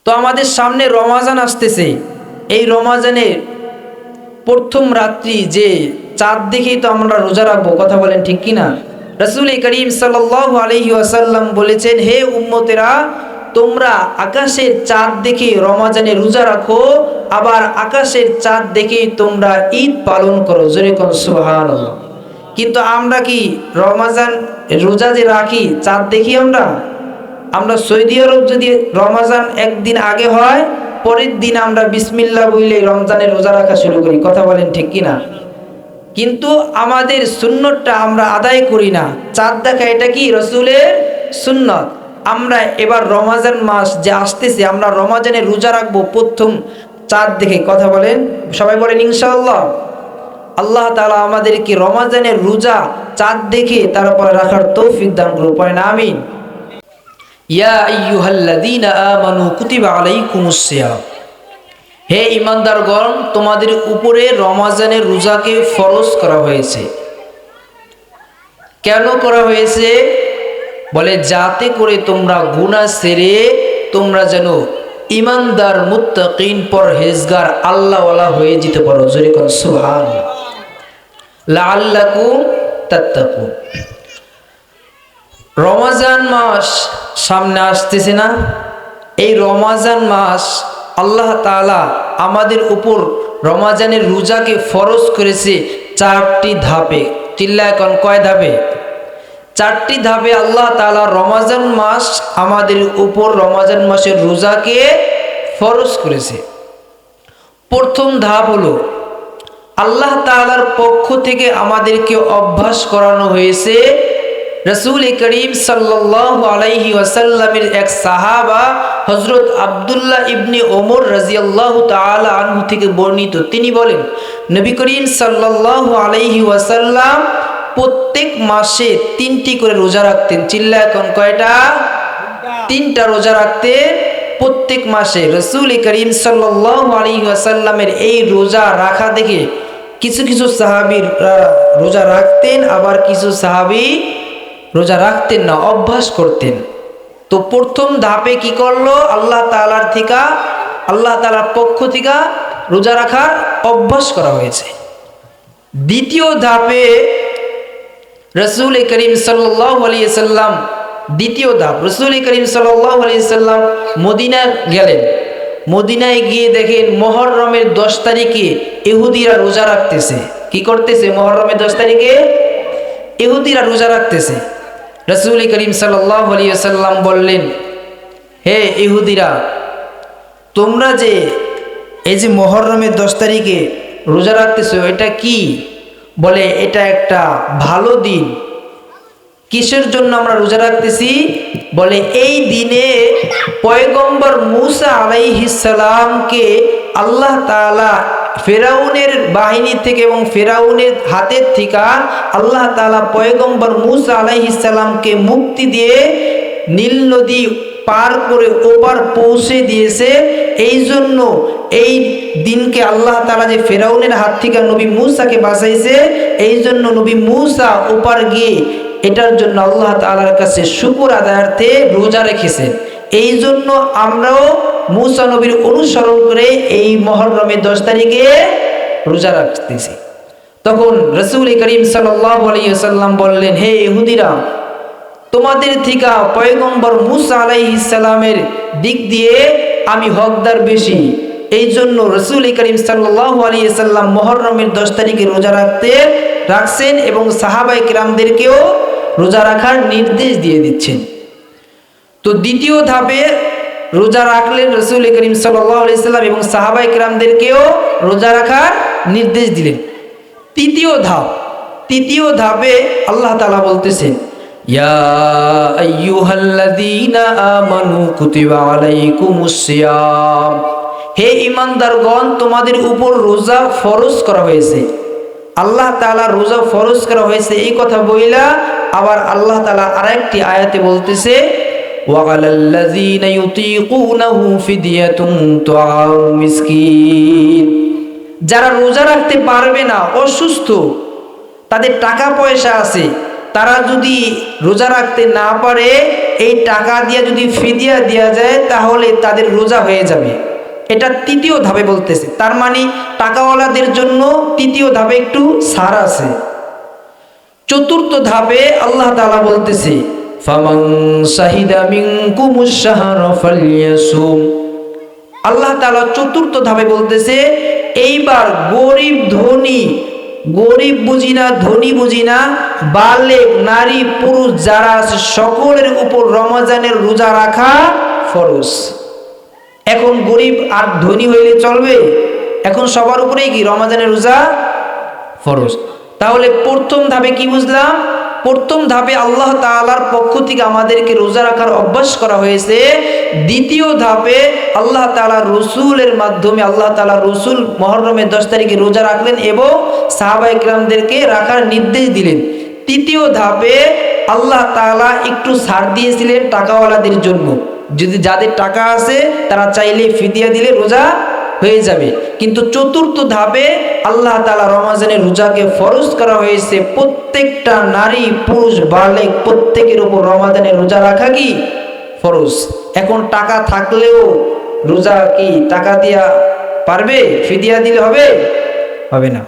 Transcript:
তো আমাদের সামনে রমাজান আসতেছে। এই রমাজানের প্রথম রাত্রি যে চাঁদ দেখেই তো আমরা রোজা রাখবো, কথা বলেন ঠিক কিনা? রাসূল করিম সাল্লাল্লাহু আলাইহি ওয়াসাল্লাম বলেছেন, হে উম্মতেরা, তোমরা আকাশের চাঁদ দেখে রমাজানে রোজা রাখো, আবার আকাশের চাঁদ দেখে তোমরা ঈদ পালন করো। জোরে কোন সুবহানাল্লাহ। কিন্তু আমরা কি রমাজান রোজা যে রাখি চাঁদ দেখি? আমরা সৌদি আরব যদি রমাজান একদিন আগে হয়, পরের দিন আমরা বিসমিল্লাহ বলে রমজানের রোজা রাখা শুরু করি, কথা বলেন ঠিক কিনা? কিন্তু আমাদের সুন্নতটা আমরা আদায় করি না। চাঁদ দেখা এটা কি রাসূলের সুন্নত। আমরা এবার রমাজান মাস যে আসতেছে, আমরা রমাজানে রোজা রাখবো প্রথম চাঁদ দেখে, কথা বলেন, সবাই বলেন ইনশাআল্লাহ। আল্লাহ তাআলা আমাদেরকে রমাজানের রোজা চাঁদ দেখে তারপরে রাখার তৌফিক দান করুন, পড়েন আমিন। ইয়া আইয়ুহাল্লাযীনা আমানু কুতিবা আলাইকুমুস সিয়াম। হে ঈমানদারগণ, তোমাদের উপরে রমাজানের রোজাকে ফরজ করা হয়েছে। কেন করা হয়েছে? বলে যাতে করে তোমরা গুনাহ ছেড়ে তোমরা যেন ঈমানদার, মুত্তাকিন, পরহেজগার, আল্লাহওয়ালা হয়ে যেতে পারো। জোরে কোন সুবহানাল্লাহ। লাআল্লাকুম তাত্তাকুন। রমাজান মাস সামনে আসতেছে না? এই রমাজান মাস আল্লাহ তাআলা আমাদের উপর রমাজানের রোজাকে ফরজ করেছে 4টি ধাপে। চিল্লায় কোন কয় ধাপে? 4টি ধাপে আল্লাহ তাআলা রমাজান মাস আমাদের উপর রমাজান মাসের রোজাকে ফরজ করেছে। প্রথম ধাপ হলো আল্লাহ তাআলার পক্ষ থেকে আমাদেরকে অভ্যাস করানো হয়েছে। রাসূল করিম সাল্লাল্লাহু আলাইহি ওয়াসাল্লামের এক সাহাবা হযরত আব্দুল্লাহ ইবনে ওমর রাদিয়াল্লাহু তাআলা আনহু থেকে বর্ণিত, তিনি বলেন, নবী করিম সাল্লাল্লাহু আলাইহি ওয়াসাল্লাম প্রত্যেক মাসে 3টি করে রোজা রাখতেন। চিল্লায় এখন কয়টা? 3টা রোজা রাখতেন প্রত্যেক মাসে। রাসূল করিম সাল্লাল্লাহু আলাইহি ওয়াসাল্লামের এই রোজা রাখা দেখে কিছু কিছু সাহাবী রোজা রাখতেন, আবার কিছু সাহাবী রোজা রাখতেন না, অভ্যাস করতেন। তো প্রথম ধাপে কি করলো? আল্লাহ তাআলার পক্ষ থেকে রোজা রাখার অভ্যাস করা হয়েছে। দ্বিতীয় ধাপে রাসূল করিম সাল্লাল্লাহু আলাইহি ওয়াসাল্লাম, দ্বিতীয় ধাপ, রাসূল করিম সাল্লাল্লাহু আলাইহি ওয়াসাল্লাম মদিনা গেলেন। মদিনায় গিয়ে দেখেন মুহররমের 10 তারিখে ইহুদিরা রোজা রাখতেছে। কি করতেছে? মুহররমের 10 তারিখে ইহুদিরা রোজা রাখতেছে। রাসূল করিম সাল্লাল্লাহু আলাইহি ওয়াসাল্লাম বললেন, হে ইহুদিরা, তোমরা যে এই যে মুহররমের 10 তারিখে রোজা রাখতেছো, এটা কি? বলে এটা একটা ভালো দিন। কিসের জন্য আমরা রোজা রাখতেছি? বলে এই দিনে পয়গম্বর মূসা আলাইহিস সালামকে আল্লাহ তাআলা ফেরাউনের বাহিনী থেকে এবং ফেরাউনের হাতের থেকে আল্লাহ তাআলা পয়গম্বর মূসা আলাইহিস সালামকে মুক্তি দিয়ে নীল নদী পার করে ওপার পৌঁছে দিয়েছে। এই জন্য এই দিনকে আল্লাহ তাআলা যে ফেরাউনের হাত থেকে নবী মূসাকে বাঁচাইছে, এই জন্য নবী মূসা ওপার গিয়ে এটার জন্য আল্লাহ তাআলার কাছে শুকর আদায়ার্থে রোজা রেখেছেন। এই জন্য আমরাও মূসা নবীর অনুসরণ করে এই মুহররমের 10 তারিখে রোজা রাখতেছি। তখন রাসূল করিম সাল্লাল্লাহু আলাইহি ওয়াসাল্লাম বললেন, হে ইহুদিরা, তোমাদের থেকে পয়গম্বর মূসা আলাইহিস সালামের দিক দিয়ে আমি হকদার বেশি। এই জন্য রাসূল করিম সাল্লাল্লাহু আলাইহি ওয়াসাল্লাম মুহররমের 10 তারিখে রোজা রাখছেন এবং সাহাবায়ে কিরামদেরকেও রোজা রাখার নির্দেশ দিয়ে দিচ্ছেন। তো দ্বিতীয় ধাপে রোজা রাখলেন রাসূল করিম সাল্লাল্লাহু আলাইহি ওয়াসাল্লাম এবং সাহাবায়ে কিরামদেরকেও রোজা রাখার নির্দেশ দিলেন। তৃতীয় ধাপে আল্লাহ তাআলা বলতেছেন, ইয়া আইয়ুহাল্লাযীনা আমানু কুতিবা আলাইকুমুস সিয়াম। হে ঈমানদারগণ, তোমাদের উপর রোজা ফরজ করা হয়েছে। আল্লাহ তাআলা রোজা ফরজ করা হয়েছে এই কথা বইলা আবার আল্লাহ তাআলা আরেকটি আয়াতে বলতেছে, ওয়া আলাল্লাযীনা ইউতীকুনাহু ফিদিয়াতুন তুআমু মিসকিন। যারা রোজা রাখতে পারবে না, অসুস্থ, তাদের টাকা পয়সা আছে, তারা যদি রোজা রাখতে না পারে, এই টাকা দিয়ে যদি ফিদিয়া দেওয়া যায় তাহলে তাদের রোজা হয়ে যাবে। এটা তৃতীয় ধাপে বলতেছে। তার মানে টাকাওয়ালাদের জন্য তৃতীয় ধাপে একটু ছাড় আছে। চতুর্থ ধাপে আল্লাহ তাআলা বলতেছে ফামান শাহিদা মিনকুমুশ শাহরা ফালইয়াসুম। আল্লাহ তাআলা চতুর্থ ধাপে বলতেছে এইবার গরিব ধনী, গরিব বুঝি না ধনী বুঝি না, বালেগ নারী পুরুষ যারা আছে সকলের উপর রমজানের রোজা রাখা ফরজ। এখন গরিব আর ধনী হইলে চলবে? এখন সবার উপরেই কি রমজানের রোজা ফরজ। তাহলে প্রথম ধাপে কি বুঝলাম? প্রথম ধাপে আল্লাহ তাআলার পক্ষ থেকে আমাদেরকে রোজা রাখার অভ্যাস করা হয়েছে। দ্বিতীয় ধাপে আল্লাহ তাআলা রসুলের মাধ্যমে আল্লাহ তাআলা রসুল মুহররমের 10 তারিখে রোজা রাখলেন এবং সাহাবায়ে কেরামদেরকে রাখার নির্দেশ দিলেন। তৃতীয় ধাপে আল্লাহ তাআলা একটু ছাড় দিয়েছিলেন টাকাওয়ালাদের জন্য। যদি যাদের টাকা আছে তারা চাইলে ফিদিয়া দিলে রোজা হয়ে যাবে। কিন্তু চতুর্থ ধাপে আল্লাহ তাআলা রমজানের রোজাকে ফরজ করা হয়েছে। প্রত্যেকটা নারী পুরুষ বালেগ প্রত্যেকের উপর রমজানের রোজা রাখা কি ফরজ। এখন টাকা থাকলেও রোজা কি টাকা দিয়া পারবে? ফিদিয়া দিলে হবে? হবে না।